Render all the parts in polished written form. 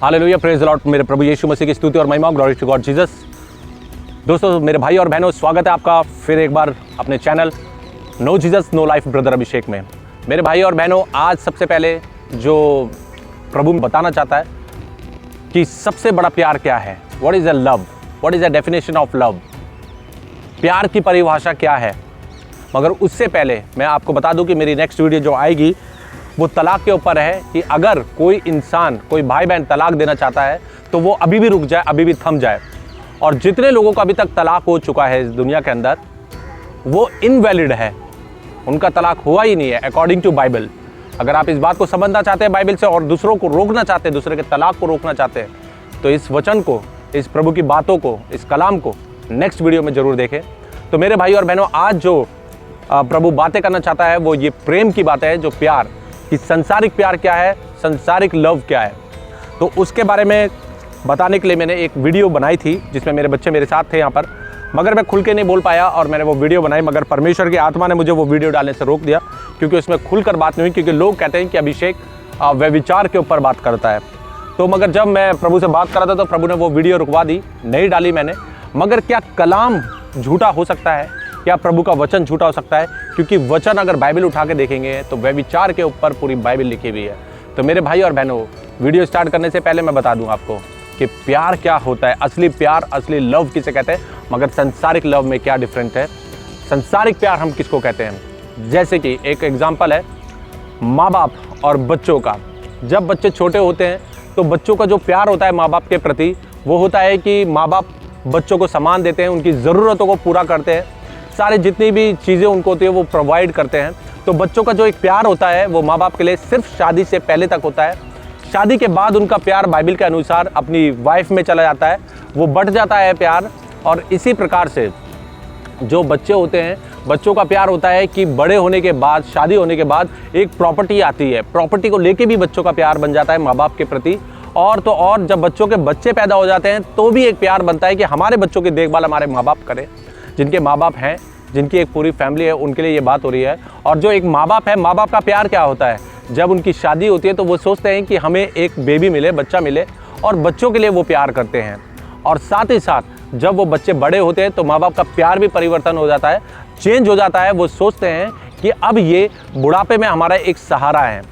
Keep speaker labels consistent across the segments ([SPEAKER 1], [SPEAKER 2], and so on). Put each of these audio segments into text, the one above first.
[SPEAKER 1] Hallelujah, praise the Lord. मेरे प्रभु यीशु मसीह की स्तुति और महिमा, ग्लोरी टू गॉड जीसस। दोस्तों, मेरे भाई और बहनों, स्वागत है आपका फिर एक बार अपने channel no Jesus no life brother Abhishek में। मेरे भाई और बहनों, आज सबसे पहले जो प्रभु बताना चाहता है कि सबसे बड़ा प्यार क्या है, what is a love, what is a definition of love, प्यार की परिभाषा क्या है। मगर उससे पहले मैं आपको बता दूं कि मेरी नेक्स्ट वीडियो जो आएगी वो तलाक के ऊपर है कि अगर कोई इंसान, कोई भाई बहन तलाक देना चाहता है तो वो अभी भी रुक जाए, अभी भी थम जाए। और जितने लोगों का अभी तक तलाक हो चुका है इस दुनिया के अंदर, वो इनवैलिड है, उनका तलाक हुआ ही नहीं है अकॉर्डिंग टू बाइबल। अगर आप इस बात को समझना चाहते हैं बाइबल से और दूसरों को रोकना चाहते हैं, दूसरे के तलाक को रोकना चाहते हैं, तो इस वचन को, इस प्रभु की बातों को, इस कलाम को नेक्स्ट वीडियो में ज़रूर देखें। तो मेरे भाई और बहनों, आज जो प्रभु बातें करना चाहता है वो ये प्रेम की बात है, जो प्यार कि संसारिक प्यार क्या है, संसारिक लव क्या है। तो उसके बारे में बताने के लिए मैंने एक वीडियो बनाई थी जिसमें मेरे बच्चे मेरे साथ थे यहाँ पर, मगर मैं खुल के नहीं बोल पाया और मैंने वो वीडियो बनाई, मगर परमेश्वर की आत्मा ने मुझे वो वीडियो डालने से रोक दिया क्योंकि उसमें खुलकर बात नहीं हुई। क्योंकि लोग कहते हैं कि अभिषेक व्यभिचार के ऊपर बात करता है। तो मगर जब मैं प्रभु से बात कर रहा था तो प्रभु ने वो वीडियो रुकवा दी, नहीं डाली मैंने। मगर क्या कलाम झूठा हो सकता है? क्या प्रभु का वचन झूठा हो सकता है? क्योंकि वचन अगर बाइबल उठा के देखेंगे तो व्यभिचार के ऊपर पूरी बाइबल लिखी हुई है। तो मेरे भाई और बहनों, वीडियो स्टार्ट करने से पहले मैं बता दूं आपको कि प्यार क्या होता है, असली प्यार, असली लव किसे कहते हैं, मगर संसारिक लव में क्या डिफरेंट है, संसारिक प्यार हम किसको कहते हैं। जैसे कि एक एग्जाम्पल है माँ बाप और बच्चों का। जब बच्चे छोटे होते हैं तो बच्चों का जो प्यार होता है माँ बाप के प्रति, वो होता है कि माँ बाप बच्चों को सामान देते हैं, उनकी ज़रूरतों को पूरा करते हैं, सारे जितनी भी चीज़ें उनको होती है वो प्रोवाइड करते हैं। तो बच्चों का जो एक प्यार होता है वो माँ बाप के लिए सिर्फ शादी से पहले तक होता है। शादी के बाद उनका प्यार बाइबल के अनुसार अपनी वाइफ में चला जाता है, वो बढ़ जाता है प्यार। और इसी प्रकार से जो बच्चे होते हैं, बच्चों का प्यार होता है कि बड़े होने के बाद, शादी होने के बाद एक प्रॉपर्टी आती है, प्रॉपर्टी को लेके भी बच्चों का प्यार बन जाता है माँ बाप के प्रति। और तो और जब बच्चों के बच्चे पैदा हो जाते हैं तो भी एक प्यार बनता है कि हमारे बच्चों की देखभाल हमारे माँ बाप करें। जिनके माँ बाप हैं, जिनकी एक पूरी फैमिली है, उनके लिए ये बात हो रही है। और जो एक माँ बाप है, माँ बाप का प्यार क्या होता है, जब उनकी शादी होती है तो वो सोचते हैं कि हमें एक बेबी मिले, बच्चा मिले, और बच्चों के लिए वो प्यार करते हैं। और साथ ही साथ जब वो बच्चे बड़े होते हैं तो माँ बाप का प्यार भी परिवर्तन हो जाता है, चेंज हो जाता है। वो सोचते हैं कि अब ये बुढ़ापे में हमारा एक सहारा है,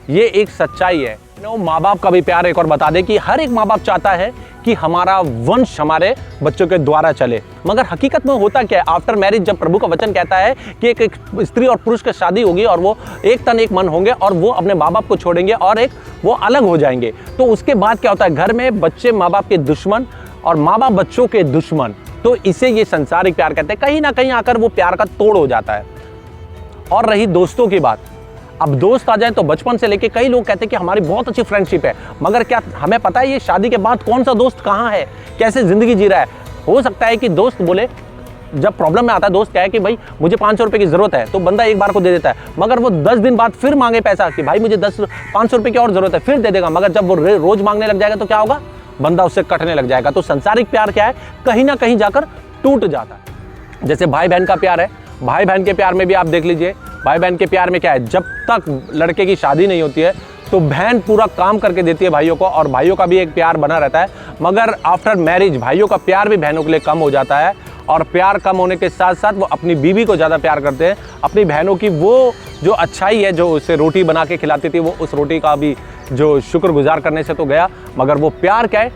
[SPEAKER 1] ये एक सच्चाई है। माँ बाप का भी प्यार एक और बता दें कि हर एक माँ बाप चाहता है कि हमारा वंश हमारे बच्चों के द्वारा चले। मगर हकीकत में होता क्या है, आफ्टर मैरिज जब प्रभु का वचन कहता है कि एक स्त्री और पुरुष की शादी होगी और वो एक तन एक मन होंगे और वो अपने माँ बाप को छोड़ेंगे और वो अलग हो जाएंगे, तो उसके बाद क्या होता है, घर में बच्चे माँ बाप के दुश्मन और माँ बाप बच्चों के दुश्मन। तो इसे ये संसारिक प्यार कहते हैं। कहीं ना कहीं आकर वो प्यार का तोड़ हो जाता है। और रही दोस्तों की बात, अब दोस्त आ जाए तो बचपन से लेके कई लोग कहते हैं कि हमारी बहुत अच्छी फ्रेंडशिप है, मगर क्या हमें पता है ये शादी के बाद कौन सा दोस्त कहाँ है, कैसे ज़िंदगी जी रहा है। हो सकता है कि दोस्त बोले, जब प्रॉब्लम में आता है दोस्त क्या है कि भाई मुझे 500 रुपये की ज़रूरत है, तो बंदा एक बार को दे देता है, मगर वो 10 दिन बाद फिर मांगे पैसा कि भाई मुझे 500 रुपये की और ज़रूरत है, फिर दे देगा। मगर जब वो रोज़ मांगने लग जाएगा तो क्या होगा, बंदा उससे कटने लग जाएगा। तो संसारिक प्यार क्या है, कहीं ना कहीं जाकर टूट जाता है। जैसे भाई बहन का प्यार है, भाई बहन के प्यार में भी आप देख लीजिए, भाई बहन के प्यार में क्या है, जब तक लड़के की शादी नहीं होती है तो बहन पूरा काम करके देती है भाइयों को, और भाइयों का भी एक प्यार बना रहता है। मगर आफ्टर मैरिज भाइयों का प्यार भी बहनों के लिए कम हो जाता है, और प्यार कम होने के साथ साथ वो अपनी बीवी को ज़्यादा प्यार करते हैं। अपनी बहनों की वो जो अच्छाई है, जो उसे रोटी बना के खिलाती थी, वो उस रोटी का भी जो शुक्रगुजार करने से तो गया, मगर वो प्यार क्या है,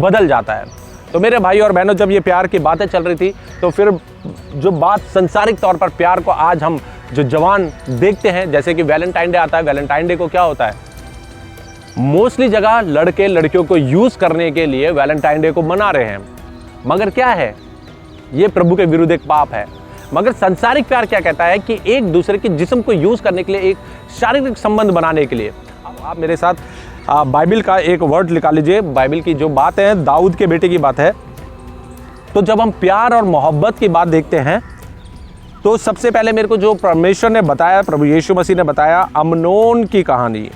[SPEAKER 1] बदल जाता है। तो मेरे भाई और बहनों, जब ये प्यार की बातें चल रही थी तो फिर जो बात संसारिक तौर पर प्यार को आज हम जो जवान देखते हैं, जैसे कि वैलेंटाइन डे आता है, वैलेंटाइन डे को क्या होता है, मोस्टली जगह लड़के लड़कियों को यूज़ करने के लिए वैलेंटाइन डे को मना रहे हैं। मगर क्या है, ये प्रभु के विरुद्ध एक पाप है। मगर संसारिक प्यार क्या कहता है कि एक दूसरे के जिस्म को यूज़ करने के लिए, एक शारीरिक संबंध बनाने के लिए। अब आप मेरे साथ बाइबल का एक वर्ड निकाल लीजिए। बाइबल की जो बात है, दाऊद के बेटे की बात है। तो जब हम प्यार और मोहब्बत की बात देखते हैं तो सबसे पहले मेरे को जो परमेश्वर ने बताया, प्रभु यीशु मसीह ने बताया, अमनोन की कहानी।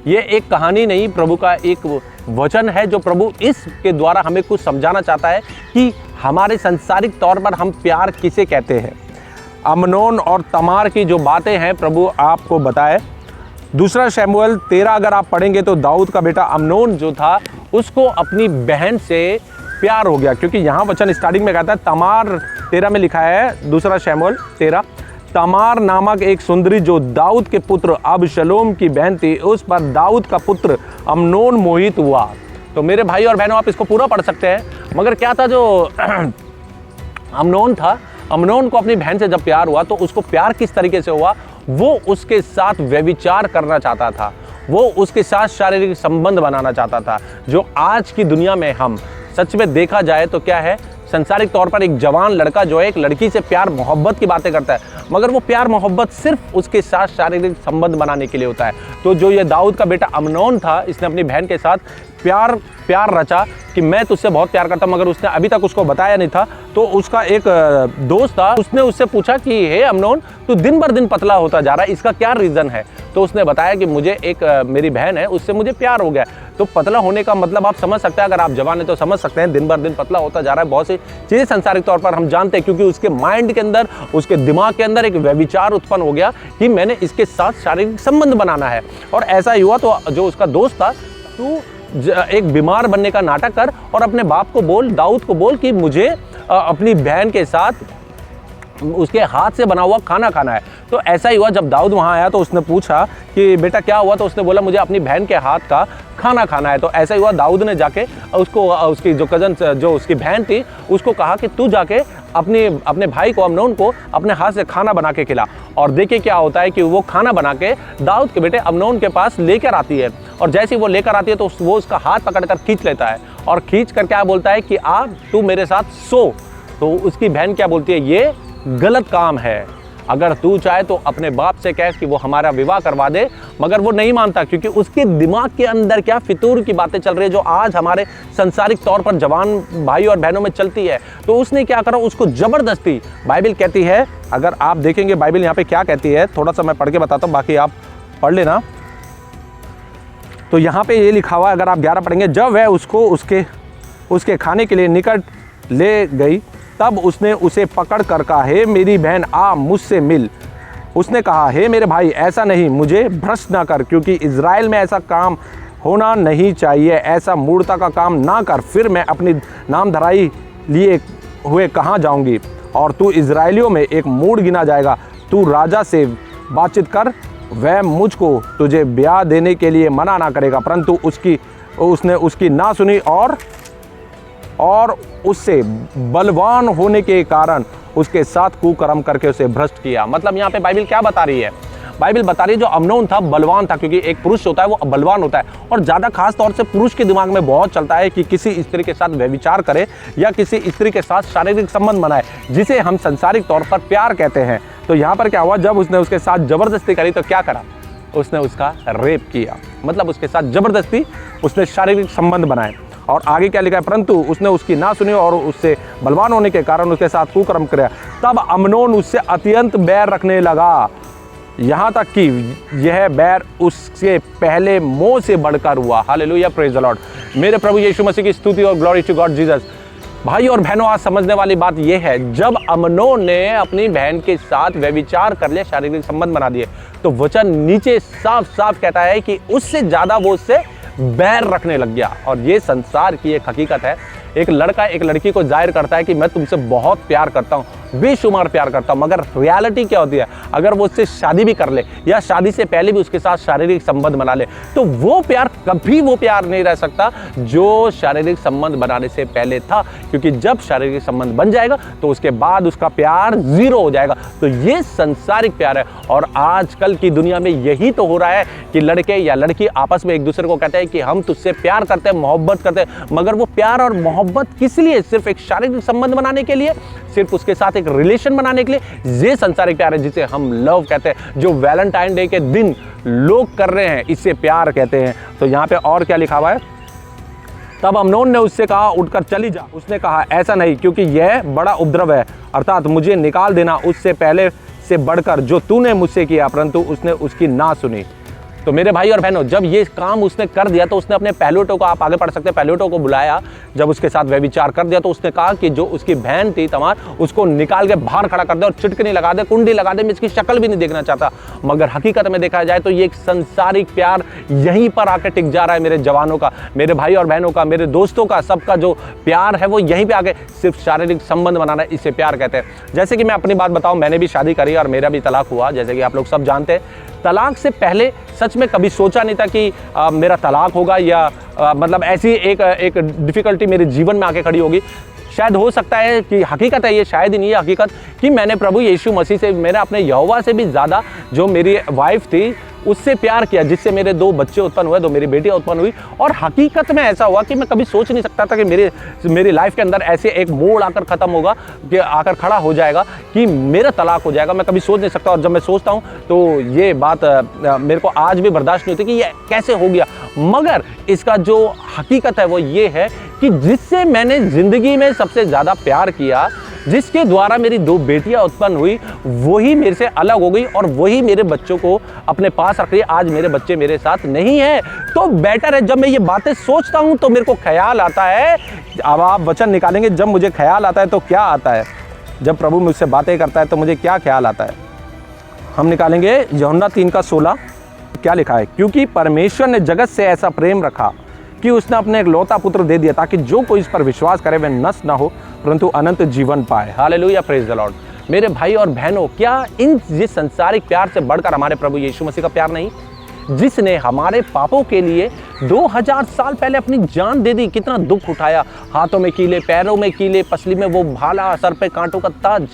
[SPEAKER 1] ये एक कहानी नहीं, प्रभु का एक वचन है जो प्रभु इसके द्वारा हमें कुछ समझाना चाहता है कि हमारे संसारिक तौर पर हम प्यार किसे कहते हैं। अमनोन और तमार की जो बातें हैं प्रभु आपको बताए। दूसरा शमूएल 13 अगर आप पढ़ेंगे तो दाऊद का बेटा अमनोन जो था उसको अपनी बहन से प्यार हो गया, क्योंकि यहाँ वचन स्टार्टिंग में कहता है तमार 13 में लिखा है, दूसरा शमूएल 13, तमार नामक एक सुंदरी जो दाऊद के पुत्र अबशलोम की बहन थी, उस पर दाऊद का पुत्र अम्नोन मोहित हुआ। तो मेरे भाई और बहनों, आप इसको पूरा पढ़ सकते हैं। मगर क्या था, जो अम्नोन था, अम्नोन को अपनी बहन से जब प्यार हुआ तो उसको प्यार किस तरीके से हुआ, वो उसके साथ व्यभिचार करना चाहता था, वो उसके साथ शारीरिक संबंध बनाना चाहता था। जो आज की दुनिया में हम सच में देखा जाए तो क्या है, संसारिक तौर पर एक जवान लड़का जो है एक लड़की से प्यार मोहब्बत की बातें करता है, मगर वो प्यार मोहब्बत सिर्फ उसके साथ शारीरिक संबंध बनाने के लिए होता है। तो जो ये दाऊद का बेटा अम्नोन था, इसने अपनी बहन के साथ प्यार रचा कि मैं तुझसे बहुत प्यार करता हूं, मगर उसने अभी तक उसको बताया नहीं था। तो उसका एक दोस्त था, उसने उससे पूछा कि हे अम्नोन, तू दिन भर दिन पतला होता जा रहा है, इसका क्या रीज़न है? तो उसने बताया कि मुझे एक मेरी बहन है, उससे मुझे प्यार हो गया। तो पतला होने का मतलब आप समझ सकते हैं, अगर आप जवान हैं तो समझ सकते हैं, दिन भर दिन पतला होता जा रहा है। बहुत सी चीज़ें संसारिक तौर पर हम जानते हैं, क्योंकि उसके माइंड के अंदर, उसके दिमाग के अंदर एक व्यभिचार उत्पन्न हो गया कि मैंने इसके साथ शारीरिक संबंध बनाना है। और ऐसा ही हुआ। तो जो उसका दोस्त था, तू एक बीमार बनने का नाटक कर और अपने बाप को बोल, दाऊद को बोल कि मुझे अपनी बहन के साथ उसके हाथ से बना हुआ खाना खाना है। तो ऐसा ही हुआ, जब दाऊद वहाँ आया तो उसने पूछा कि बेटा क्या हुआ, तो उसने बोला मुझे अपनी बहन के हाथ का खाना खाना है। तो ऐसा ही हुआ, दाऊद ने जाके उसको, उसकी जो कज़न, जो उसकी बहन थी, उसको कहा कि तू जाके अपने भाई को, अम्नोन को, अपने हाथ से खाना बना के खिला। और देखिए क्या होता है कि वो खाना बना के दाऊद के बेटे अम्नोन के पास लेकर आती है। और जैसे ही वो लेकर आती है तो वो उसका हाथ पकड़कर खींच लेता है, और खींच कर क्या बोलता है कि आ तू मेरे साथ सो। तो उसकी बहन क्या बोलती है, ये गलत काम है, अगर तू चाहे तो अपने बाप से कह कि वो हमारा विवाह करवा दे। मगर वो नहीं मानता, क्योंकि उसके दिमाग के अंदर क्या फितूर की बातें चल रही है, जो आज हमारे संसारिक तौर पर जवान भाई और बहनों में चलती है। तो उसने क्या करा, उसको जबरदस्ती, बाइबल कहती है, अगर आप देखेंगे बाइबल यहाँ पे क्या कहती है, थोड़ा सा मैं पढ़ के बताता हूँ, बाकी आप पढ़ लेना। तो यहाँ पे ये लिखा हुआ है, अगर आप 11 पढ़ेंगे, जब वह उसको उसके खाने के लिए निकट ले गई, तब उसने उसे पकड़ कर कहा, हे मेरी बहन, आ मुझसे मिल। उसने कहा, हे मेरे भाई, ऐसा नहीं, मुझे भ्रष्ट ना कर, क्योंकि इज़राइल में ऐसा काम होना नहीं चाहिए, ऐसा मूर्खता का काम ना कर, फिर मैं अपनी नाम धराई लिए हुए कहाँ जाऊंगी, और तू इज़राइलियों में एक मूढ़ गिना जाएगा। तू राजा से बातचीत कर, वह मुझको तुझे ब्याह देने के लिए मना ना करेगा। परंतु उसने उसकी ना सुनी, और उससे बलवान होने के कारण उसके साथ कुकर्म करके उसे भ्रष्ट किया। मतलब यहाँ पे बाइबल क्या बता रही है, बाइबल बता रही है जो अम्नोन था बलवान था, क्योंकि एक पुरुष होता है वो बलवान होता है। और ज़्यादा खास तौर से पुरुष के दिमाग में बहुत चलता है कि किसी स्त्री के साथ व्यभिचार करे या किसी स्त्री के साथ शारीरिक संबंध बनाए, जिसे हम संसारिक तौर पर प्यार कहते हैं। तो यहाँ पर क्या हुआ, जब उसने उसके साथ जबरदस्ती करी तो क्या करा, उसने उसका रेप किया। मतलब उसके साथ जबरदस्ती उसने शारीरिक संबंध बनाए। और आगे क्या लिखा है, परंतु उसने उसकी ना सुनी और उससे बलवान होने के कारण उसके साथ कुकर्म किया। तब अम्नोन उससे अत्यंत बैर रखने लगा, यहाँ तक कि यह बैर उससे पहले मोह से बढ़कर हुआ। Hallelujah, praise the Lord. मेरे प्रभु यीशु मसीह की स्तुति और ग्लोरी टू गॉड जीसस। भाई और बहनों, आज समझने वाली बात यह है, जब अम्नोन ने अपनी बहन के साथ व्यभिचार कर लिया, शारीरिक संबंध बना दिए, तो वचन नीचे साफ साफ कहता है कि उससे ज़्यादा वो उससे बैर रखने लग गया। और ये संसार की एक हकीकत है, एक लड़का एक लड़की को जाहिर करता है कि मैं तुमसे बहुत प्यार करता हूँ, बेशुमार प्यार करता हूँ, मगर रियलिटी क्या होती है, अगर वो उससे शादी भी कर ले या शादी से पहले भी उसके साथ शारीरिक संबंध बना ले, तो वो प्यार कभी वो प्यार नहीं रह सकता जो शारीरिक संबंध बनाने से पहले था। क्योंकि जब शारीरिक संबंध बन जाएगा तो उसके बाद उसका प्यार जीरो हो जाएगा। तो ये संसारिक प्यार है। और आजकल की दुनिया में यही तो हो रहा है कि लड़के या लड़की आपस में एक दूसरे को कहते हैं कि हम तुझसे प्यार करते हैं, मोहब्बत करते हैं, मगर वो प्यार और मोहब्बत किस लिए, सिर्फ एक शारीरिक संबंध बनाने के लिए, सिर्फ उसके साथ एक रिलेशन बनाने के लिए। ये संसारिक प्यार है जिसे हम लव कहते हैं, जो वैलेंटाइन डे के दिन लोग कर रहे हैं, इसे प्यार कहते हैं। तो यहाँ पे और क्या लिखा हुआ है, तब अम्नोन ने उससे कहा, उठकर चली जा। उसने कहा, ऐसा नहीं, क्योंकि यह बड़ा उपद्रव है, अर्थात मुझे निकाल देना उससे पहले से बढ़कर जो तूने मुझसे किया। परंतु उसने उसकी ना सुनी। तो मेरे भाई और बहनों, जब ये काम उसने कर दिया तो उसने अपने पहलौठों को, आप आगे पढ़ सकते हैं, पहलौठों को बुलाया। जब उसके साथ व्यभिचार कर दिया तो उसने कहा कि जो उसकी बहन थी तमार, उसको निकाल के बाहर खड़ा कर दे और चिटकनी लगा दे, कुंडी लगा दे, मैं इसकी शक्ल भी नहीं देखना चाहता। मगर हकीकत में देखा जाए तो ये एक संसारिक प्यार यहीं पर आके टिक जा रहा है। मेरे जवानों का, मेरे भाई और बहनों का, मेरे दोस्तों का, सबका जो प्यार है वो यहीं पे आके सिर्फ शारीरिक संबंध बनाना, इसे प्यार कहते हैं। जैसे कि मैं अपनी बात बताऊं, मैंने भी शादी करी और मेरा भी तलाक हुआ, जैसे कि आप लोग सब जानते हैं। तलाक से पहले सच में कभी सोचा नहीं था कि मेरा तलाक होगा या मतलब ऐसी एक डिफ़िकल्टी मेरे जीवन में आके खड़ी होगी। शायद हो सकता है कि हकीकत है ये, शायद ही नहीं है हकीकत, कि मैंने प्रभु यीशु मसीह से, मेरा अपने यहोवा से भी ज़्यादा जो मेरी वाइफ थी उससे प्यार किया, जिससे मेरे 2 बच्चे उत्पन्न हुए, 2 मेरी बेटियां उत्पन्न हुई। और हकीकत में ऐसा हुआ कि मैं कभी सोच नहीं सकता था कि मेरी लाइफ के अंदर ऐसे एक मोड़ आकर ख़त्म होगा, कि आकर खड़ा हो जाएगा कि मेरा तलाक हो जाएगा। मैं कभी सोच नहीं सकता। और जब मैं सोचता हूँ तो ये बात मेरे को आज भी बर्दाश्त नहीं होती कि ये कैसे हो गया। मगर इसका जो हकीकत है वो ये है कि जिससे मैंने ज़िंदगी में सबसे ज़्यादा प्यार किया, जिसके द्वारा मेरी 2 बेटियां उत्पन्न हुई, वही मेरे से अलग हो गई और वही मेरे बच्चों को अपने पास रख रही है। आज मेरे बच्चे मेरे साथ नहीं है। तो बेटर है, जब मैं ये बातें सोचता हूं तो मेरे को ख्याल आता है, अब आप वचन निकालेंगे, जब मुझे ख्याल आता है तो क्या आता है, जब प्रभु मुझसे बातें करता है तो मुझे क्या ख्याल आता है। हम निकालेंगे यूहन्ना 3:16। क्या लिखा है? क्योंकि परमेश्वर ने जगत से ऐसा प्रेम रखा कि उसने अपने एक लौता पुत्र दे दिया, ताकि जो कोई इस पर विश्वास करे वह नष्ट ना हो परंतु अनंत जीवन पाए। Hallelujah, praise the Lord. मेरे भाई और बहनों, क्या जिस संसारिक प्यार से बढ़कर हमारे प्रभु यीशु मसीह का प्यार नहीं, जिसने हमारे पापों के लिए 2000 साल पहले अपनी जान दे दी। कितना दुख उठाया, हाथों में कीले, पैरों में कीले, पसली में वो भाला, सर पे कांटों का ताज।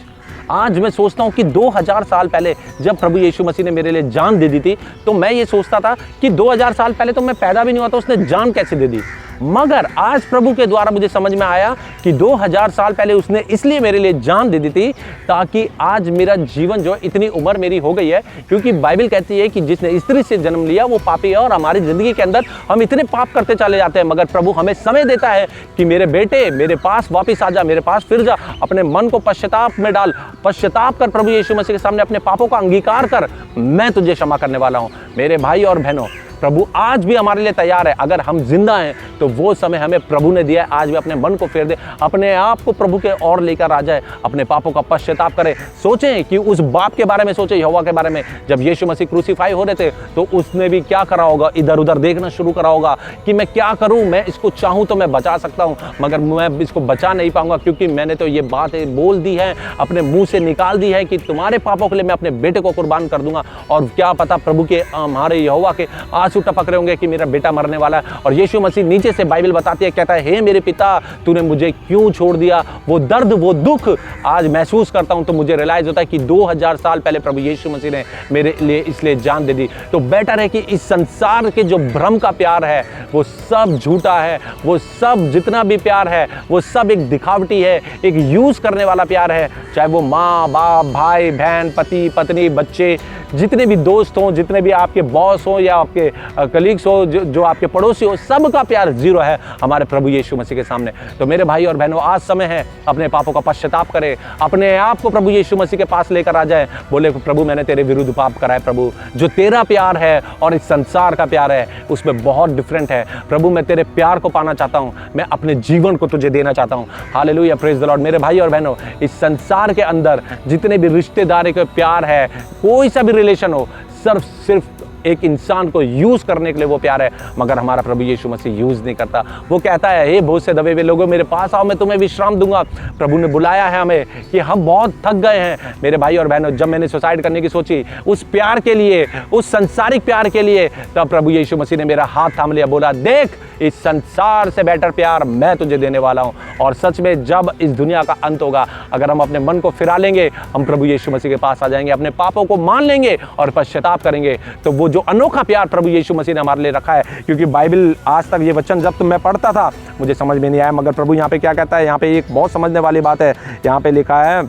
[SPEAKER 1] आज मैं सोचता हूँ कि 2000 साल पहले जब प्रभु यीशु मसीह ने मेरे लिए जान दे दी थी, तो मैं ये सोचता था कि 2000 साल पहले तो मैं पैदा भी नहीं हुआ था, उसने जान कैसे दे दी। मगर आज प्रभु के द्वारा मुझे समझ में आया कि 2000 साल पहले उसने इसलिए मेरे लिए जान दे दी थी, ताकि आज मेरा जीवन जो इतनी उम्र मेरी हो गई है, क्योंकि बाइबल कहती है कि जिसने स्त्री से जन्म लिया वो पापी है। और हमारी ज़िंदगी के अंदर हम इतने पाप करते चले जाते हैं, मगर प्रभु हमें समय देता है कि मेरे बेटे मेरे पास वापिस आ जा, मेरे पास फिर जा, अपने मन को पश्चाताप में डाल, पश्चाताप कर, प्रभु यीशु मसीह के सामने अपने पापों का अंगीकार कर, मैं तुझे क्षमा करने वाला हूँ। मेरे भाई और बहनों, प्रभु आज भी हमारे लिए तैयार है। अगर हम जिंदा हैं तो वो समय हमें प्रभु ने दिया है। आज भी अपने मन को फेर दे, अपने आप को प्रभु के ओर लेकर आ जाए, अपने पापों का पश्चाताप करें। सोचें कि उस बाप के बारे में सोचें, यहोवा के बारे में। जब यीशु मसीह क्रूसीफाई हो रहे थे तो उसने भी क्या करा होगा, इधर उधर देखना शुरू करा होगा कि मैं क्या करूं, मैं इसको चाहूं तो मैं बचा सकता हूं, मगर मैं इसको बचा नहीं पाऊंगा, क्योंकि मैंने तो ये बातें बोल दी है, अपने मुंह से निकाल दी है कि तुम्हारे पापों के लिए मैं अपने बेटे को कुर्बान कर दूंगा। और क्या पता प्रभु के, हमारे यहोवा के आंसू टपक रहे होंगे कि मेरा बेटा मरने वाला है। और यीशु मसीह नीचे से बाइबल बताती है, कहता है, हे मेरे पिता, तूने मुझे क्यों छोड़ दिया। वो दर्द, वो दुख आज महसूस करता हूं तो मुझे रियलाइज होता है कि 2000 साल पहले प्रभु यीशु मसीह ने मेरे लिए इसलिए जान दे दी। तो बेटर है कि इस संसार के जो भ्रम का प्यार है वो सब झूठा है, वो सब जितना भी प्यार है वो सब एक दिखावटी है, एक यूज करने वाला प्यार है। चाहे वो माँ बाप, भाई बहन, पति पत्नी, बच्चे, जितने भी दोस्त हों, जितने भी आपके बॉस हों या आपके कलीग्स हो, जो आपके पड़ोसी हो, सबका प्यार जीरो है हमारे प्रभु यीशु मसीह के सामने। तो मेरे भाई और बहनों, आज समय है अपने पापों का पश्चाताप करें, अपने आप को प्रभु यीशु मसीह के पास लेकर आ जाए। बोले, प्रभु मैंने तेरे विरुद्ध पाप करा है। प्रभु, जो तेरा प्यार है और इस संसार का प्यार है उसमें बहुत डिफरेंट है। प्रभु, मैं तेरे प्यार को पाना चाहता हूँ, मैं अपने जीवन को तुझे देना चाहता हूँ। Hallelujah, praise the Lord. मेरे भाई और बहनों, इस संसार के अंदर जितने भी रिश्तेदारी के प्यार है, कोई सा भी रिलेशन हो, सिर्फ एक इंसान को यूज करने के लिए वो प्यार है, मगर हमारा प्रभु यीशु मसीह यूज नहीं करता। वो कहता है, हे बहुत से दबे हुए लोगों, मेरे पास आओ, मैं तुम्हें विश्राम दूंगा। प्रभु ने बुलाया है हमें कि हम बहुत थक गए हैं। मेरे भाई और बहनों, जब मैंने सुसाइड करने की सोची उस प्यार के लिए, उस संसारिक प्यार के लिए, तब प्रभु यीशु मसीह ने मेरा हाथ थाम लिया, बोला, देख, इस संसार से बेटर प्यार मैं तुझे देने वाला हूं। और सच में जब इस दुनिया का अंत होगा, अगर हम अपने मन को फिरा लेंगे, हम प्रभु यीशु मसीह के पास आ जाएंगे, अपने पापों को मान लेंगे और पश्चाताप करेंगे, तो वो जो अनोखा प्यार प्रभु यीशु मसीह ने हमारे लिए रखा है। क्योंकि बाइबल आज तक ये वचन जब मैं पढ़ता था मुझे समझ में नहीं आया, मगर प्रभु यहाँ पे क्या कहता है, यहाँ पे एक बहुत समझने वाली बात है। यहाँ पे लिखा है,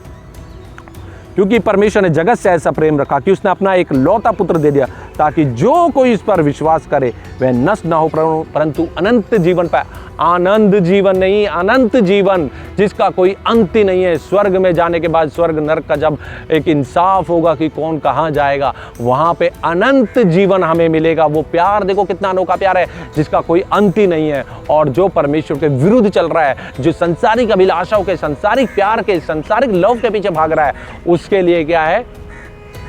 [SPEAKER 1] क्योंकि परमेश्वर ने जगत से ऐसा प्रेम रखा कि उसने अपना एक लौता पुत्र दे दिया, ताकि जो कोई इस पर विश्वास करे वह नष्ट ना हो परंतु अनंत जीवन पाए। आनंद जीवन नहीं, अनंत जीवन। जिसका कोई अंत ही नहीं है। स्वर्ग में जाने के बाद स्वर्ग नरक का जब एक इंसाफ होगा कि कौन कहाँ जाएगा, वहाँ पे अनंत जीवन हमें मिलेगा। वो प्यार देखो कितना अनोखा प्यार है जिसका कोई अंत ही नहीं है। और जो परमेश्वर के विरुद्ध चल रहा है, जो संसारिक अभिलाषाओं के, संसारिक प्यार के, संसारिक लव के पीछे भाग रहा है, उसके लिए क्या है?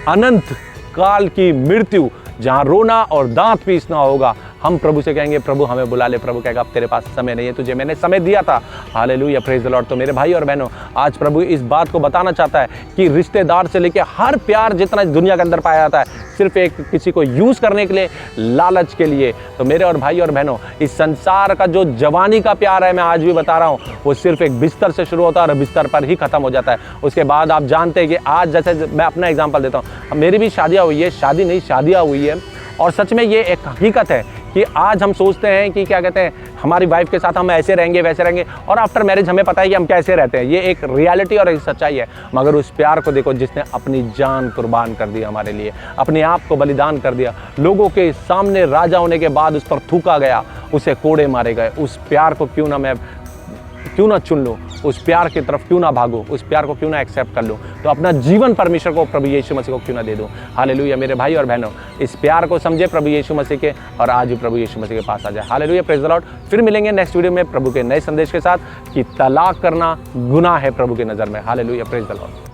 [SPEAKER 1] अनंत काल की मृत्यु, जहां रोना और दांत पीसना होगा। हम प्रभु से कहेंगे प्रभु हमें बुला ले। प्रभु कहेगा अब तेरे पास समय नहीं है, तुझे मैंने समय दिया था। Hallelujah, praise the Lord. तो मेरे भाई और बहनों, आज प्रभु इस बात को बताना चाहता है कि रिश्तेदार से लेकर हर प्यार जितना दुनिया के अंदर पाया जाता है, सिर्फ एक किसी को यूज करने के लिए, लालच के लिए। तो मेरे और भाई और बहनों, इस संसार का जो जवानी का प्यार है, मैं आज भी बता रहा हूँ, वो सिर्फ एक बिस्तर से शुरू होता है और बिस्तर पर ही खत्म हो जाता है। उसके बाद आप जानते हैं कि आज, जैसे मैं अपना एग्जाम्पल देता हूँ, मेरी भी शादियाँ हुई है, शादी नहीं शादियाँ हुई है। और सच में ये एक हकीकत है कि आज हम सोचते हैं कि क्या कहते हैं, हमारी वाइफ के साथ हम ऐसे रहेंगे वैसे रहेंगे, और आफ्टर मैरिज हमें पता है कि हम कैसे रहते हैं। ये एक रियलिटी और एक सच्चाई है। मगर उस प्यार को देखो जिसने अपनी जान कुर्बान कर दी हमारे लिए, अपने आप को बलिदान कर दिया, लोगों के सामने राजा होने के बाद उस पर थूका गया, उसे कोड़े मारे गए। उस प्यार को क्यों ना चुन लूँ, उस प्यार की तरफ क्यों ना भागूं, उस प्यार को क्यों ना एक्सेप्ट कर लूँ, तो अपना जीवन परमेश्वर को, प्रभु यीशु मसीह को क्यों ना दे दूँ। हालेलुया मेरे भाई और बहनों, इस प्यार को समझे प्रभु यीशु मसीह के, और आज भी प्रभु यीशु मसीह के पास आ जाए। Hallelujah, praise the Lord. फिर मिलेंगे नेक्स्ट वीडियो में प्रभु के नए संदेश के साथ कि तलाक करना गुनाह है प्रभु की नज़र में। Hallelujah, praise the Lord.